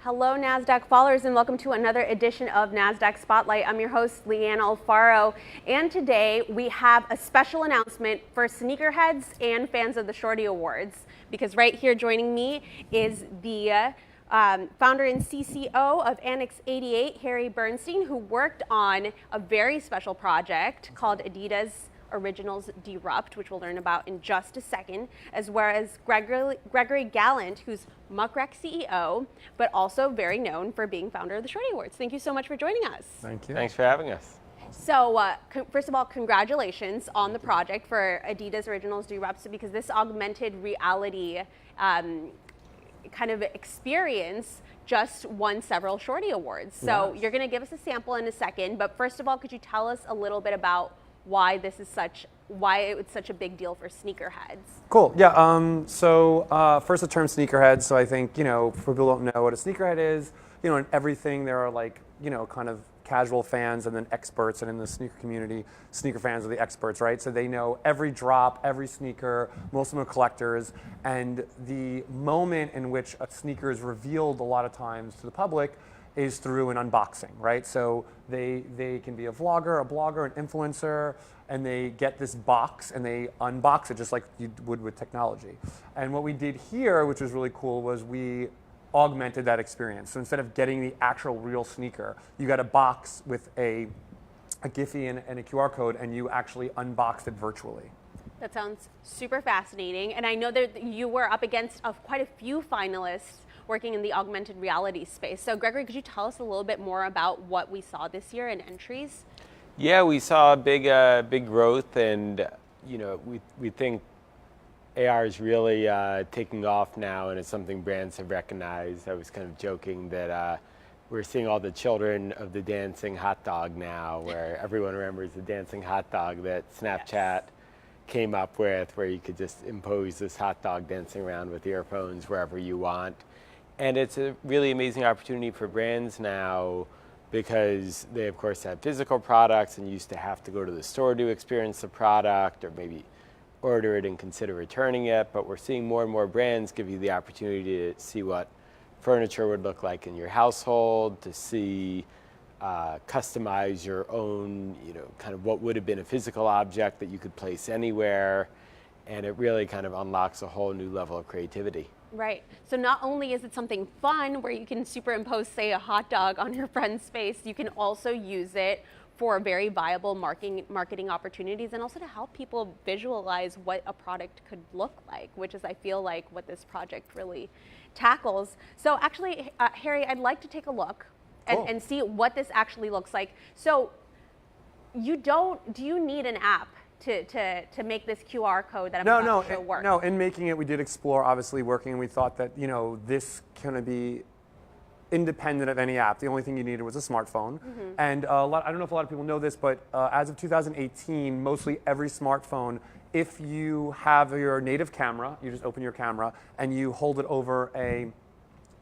Hello, Nasdaq followers, and welcome to another edition of Nasdaq Spotlight. I'm your host, Leanne Alfaro, and today we have a special announcement for sneakerheads and fans of the Shorty Awards, because right here joining me is the founder and CCO of Annex 88, Harry Bernstein, who worked on a very special project called Adidas Originals Deerupt, which we'll learn about in just a second, as well as Gregory Galant, who's Muckrack CEO, but also very known for being founder of the Shorty Awards. Thank you so much for joining us. Thank you. Thanks for having us. So first of all, congratulations on the project for Adidas Originals Deerupt, because this augmented reality kind of experience just won several Shorty Awards. So Yes. You're going to give us a sample in a second, but first of all, could you tell us a little bit about why it was such a big deal for sneakerheads? Cool. Yeah. First, the term sneakerhead. So I think, for people who don't know what a sneakerhead is, in everything there are like, kind of casual fans and then experts, and in the sneaker community, sneaker fans are the experts, right? So they know every drop, every sneaker. Most of them are collectors, and the moment in which a sneaker is revealed a lot of times to the public is through an unboxing, right? So they can be a vlogger, a blogger, an influencer, and they get this box and they unbox it just like you would with technology. And what we did here, which was really cool, was we augmented that experience. So instead of getting the actual real sneaker, you got a box with a Giphy and a QR code, and you actually unboxed it virtually. That sounds super fascinating. And I know that you were up against quite a few finalists working in the augmented reality space. So Gregory, could you tell us a little bit more about what we saw this year in entries? Yeah, we saw big growth, and we think AR is really taking off now, and it's something brands have recognized. I was kind of joking that we're seeing all the children of the dancing hot dog now, where everyone remembers the dancing hot dog that Snapchat came up with, where you could just impose this hot dog dancing around with earphones wherever you want. And it's a really amazing opportunity for brands now, because they, of course, have physical products and used to have to go to the store to experience the product, or maybe order it and consider returning it. But we're seeing more and more brands give you the opportunity to see what furniture would look like in your household, to see, customize your own, kind of what would have been a physical object that you could place anywhere. And it really kind of unlocks a whole new level of creativity. Right. So not only is it something fun where you can superimpose, say, a hot dog on your friend's face, you can also use it for very viable marketing opportunities, and also to help people visualize what a product could look like, which is, I feel like, what this project really tackles. So actually, Harry, I'd like to take a look and see what this actually looks like. So do you need an app to make this QR code that I'm about to show work? No, in making it, we did explore, obviously, working, and we thought that, this can be independent of any app. The only thing you needed was a smartphone. Mm-hmm. And I don't know if a lot of people know this, but as of 2018, mostly every smartphone, if you have your native camera, you just open your camera and you hold it over a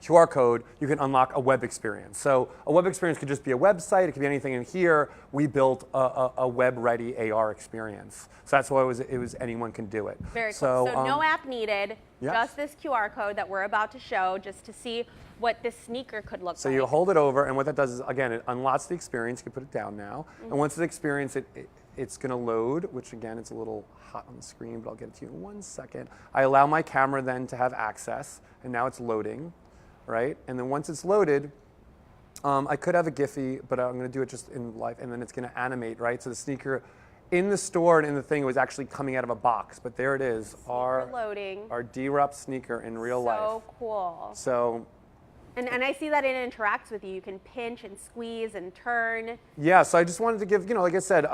QR code, you can unlock a web experience. So a web experience could just be a website, it could be anything. In here, we built a web-ready AR experience. So that's why it was anyone can do it. Very cool. So no app needed, just this QR code that we're about to show, just to see what this sneaker could look like. So you hold it over, and what that does is, again, it unlocks the experience. You can put it down now. Mm-hmm. And once it's experienced, it's going to load, which again, it's a little hot on the screen, but I'll get it to you in 1 second. I allow my camera then to have access, and now it's loading. Right? And then once it's loaded, I could have a Giphy, but I'm going to do it just in live, and then it's going to animate, right? So the sneaker in the store and in the thing was actually coming out of a box, but there it is, our Deerupt sneaker in real life. So cool. So. And I see that it interacts with you. You can pinch and squeeze and turn. Yeah, so I just wanted to give, like I said,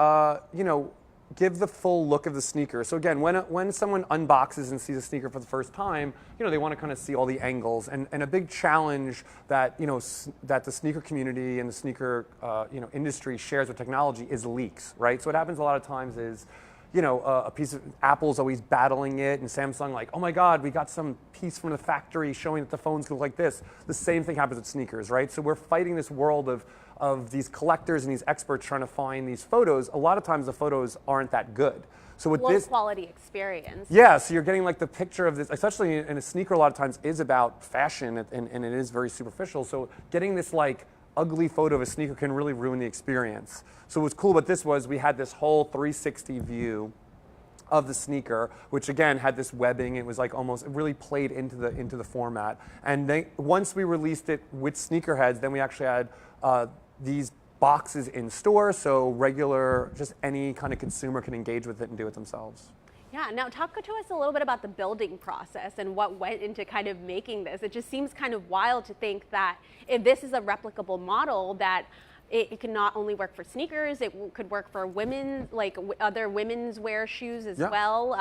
give the full look of the sneaker. So again, when someone unboxes and sees a sneaker for the first time, they want to kind of see all the angles. And a big challenge that that the sneaker community and the sneaker industry shares with technology is leaks, right? So what happens a lot of times is, a piece of Apple's always battling it, and Samsung like, oh my God, we got some piece from the factory showing that the phone's gonna look like this. The same thing happens with sneakers, right? So we're fighting this world of these collectors and these experts trying to find these photos. A lot of times the photos aren't that good. So with Low this, quality experience. yeah, so you're getting like the picture of this, especially in a sneaker a lot of times is about fashion and it is very superficial. So getting this like ugly photo of a sneaker can really ruin the experience. So what's cool about this was we had this whole 360 view of the sneaker, which again had this webbing. It was like almost, it really played into the format. And once we released it with sneakerheads, then we actually had these boxes in store, so regular, just any kind of consumer can engage with it and do it themselves. Yeah, now talk to us a little bit about the building process and what went into kind of making this. It just seems kind of wild to think that if this is a replicable model, that it can not only work for sneakers, it could work for women, like other women's wear shoes as well.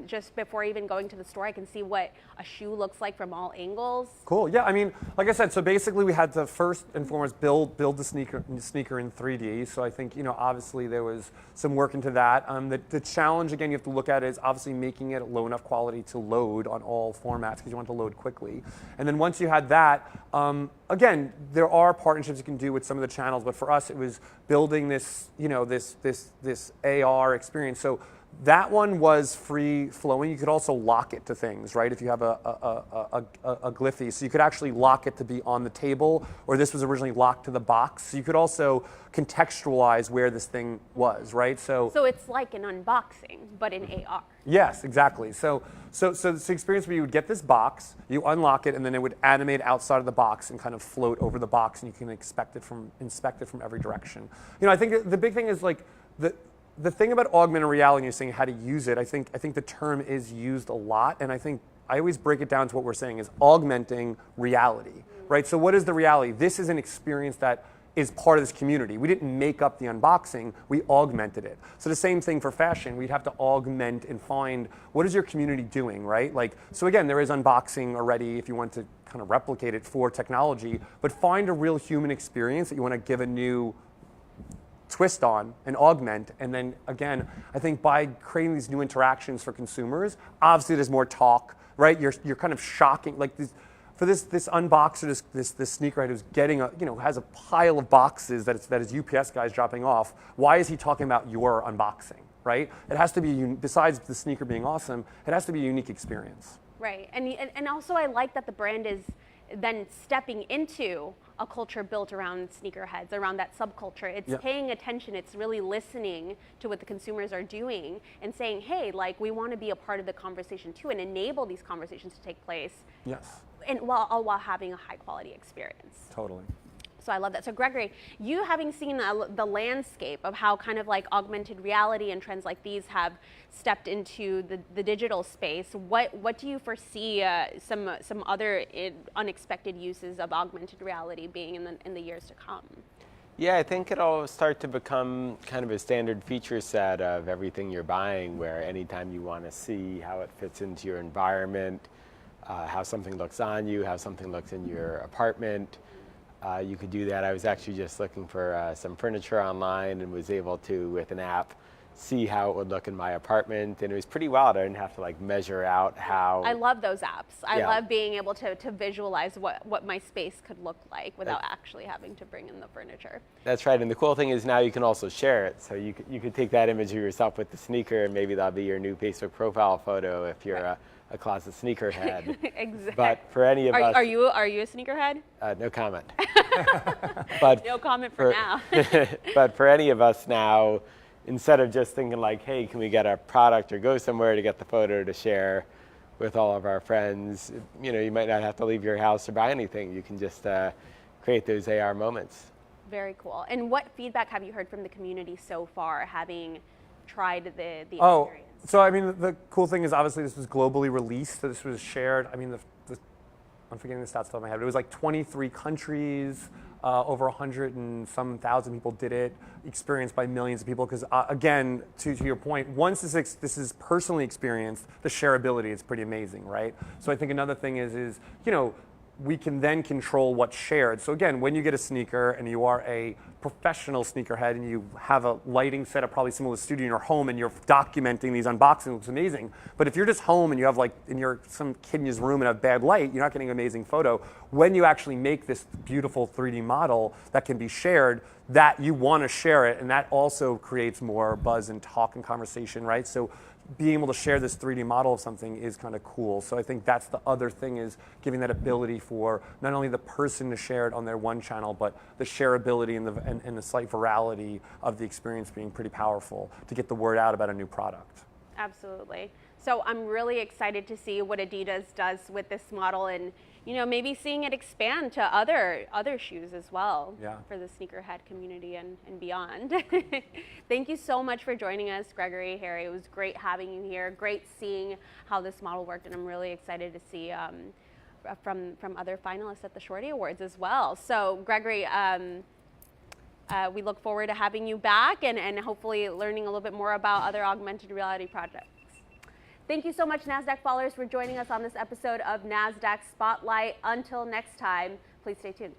Just before even going to the store, I can see what a shoe looks like from all angles. Cool. Yeah. I mean, like I said, so basically we had to first and foremost build the sneaker in 3D. So I think, you know, obviously there was some work into that. The challenge again you have to look at is obviously making it low enough quality to load on all formats because you want to load quickly. And then once you had that, again, there are partnerships you can do with some of the channels, but for us it was building this, you know, this AR experience. So that one was free flowing. You could also lock it to things, right? If you have a Glyphy, so you could actually lock it to be on the table, or this was originally locked to the box. So you could also contextualize where this thing was, right? So it's like an unboxing, but in AR. Yes, exactly. So it's the experience where you would get this box, you unlock it, and then it would animate outside of the box and kind of float over the box, and you can inspect it from every direction. You know, I think the big thing is like the thing about augmented reality, you're saying how to use it, I think the term is used a lot, and I think I always break it down to what we're saying is augmenting reality, right? So what is the reality? This is an experience that is part of this community. We didn't make up the unboxing, we augmented it. So the same thing for fashion, we'd have to augment and find what is your community doing, right? Like, so again, there is unboxing already if you want to kind of replicate it for technology, but find a real human experience that you want to give a new twist on and augment. And then again, I think by creating these new interactions for consumers, obviously there's more talk, right? You're kind of shocking, like for this unboxer, this sneakerhead who's getting has a pile of boxes that is UPS guys dropping off. Why is he talking about your unboxing, right? It has to be, besides the sneaker being awesome, it has to be a unique experience. Right, and also I like that the brand is then stepping into a culture built around sneakerheads, around that subculture. It's paying attention, it's really listening to what the consumers are doing and saying, hey, like we want to be a part of the conversation too and enable these conversations to take place. Yes. And while having a high quality experience. Totally. So I love that. So Gregory, you having seen the landscape of how kind of like augmented reality and trends like these have stepped into the digital space, what do you foresee some other unexpected uses of augmented reality being in the years to come? Yeah, I think it'll start to become kind of a standard feature set of everything you're buying, where anytime you want to see how it fits into your environment, how something looks on you, how something looks in your apartment, you could do that. I was actually just looking for some furniture online and was able to, with an app, see how it would look in my apartment, and it was pretty wild. I didn't have to like measure out how. I love those apps. I love being able to visualize what my space could look like without actually having to bring in the furniture. That's right, and the cool thing is now you can also share it. So you could take that image of yourself with the sneaker, and maybe that'll be your new Facebook profile photo if you're a closet sneakerhead. Exactly. But for any of us, are you a sneakerhead? No comment. But no comment for now. But for any of us now, instead of just thinking like, hey, can we get a product or go somewhere to get the photo to share with all of our friends, you might not have to leave your house or buy anything. You can just create those AR moments. Very cool. And what feedback have you heard from the community so far, having tried the experience? So I mean, the cool thing is obviously this was globally released. So this was shared. I mean, I'm forgetting the stats off the top of my head. But it was like 23 countries, over 100 and some thousand people did it, experienced by millions of people. Because again, to your point, once this is personally experienced, the shareability is pretty amazing, right? So I think another thing is we can then control what's shared. So again, when you get a sneaker and you are a professional sneakerhead and you have a lighting setup probably similar to the studio in your home and you're documenting these unboxings, it looks amazing. But if you're just home and you have like some kid in his room and have bad light, you're not getting an amazing photo. When you actually make this beautiful 3D model that can be shared, that you want to share it, and that also creates more buzz and talk and conversation, right? So being able to share this 3D model of something is kind of cool. So I think that's the other thing, is giving that ability for not only the person to share it on their one channel, but the shareability and the slight virality of the experience being pretty powerful to get the word out about a new product. Absolutely. So I'm really excited to see what Adidas does with this model, and maybe seeing it expand to other shoes as well, for the sneakerhead community and beyond. Thank you so much for joining us, Gregory, Harry. It was great having you here. Great seeing how this model worked, and I'm really excited to see from other finalists at the Shorty Awards as well. So Gregory, we look forward to having you back and hopefully learning a little bit more about other augmented reality projects. Thank you so much, Nasdaq followers, for joining us on this episode of Nasdaq Spotlight. Until next time, please stay tuned.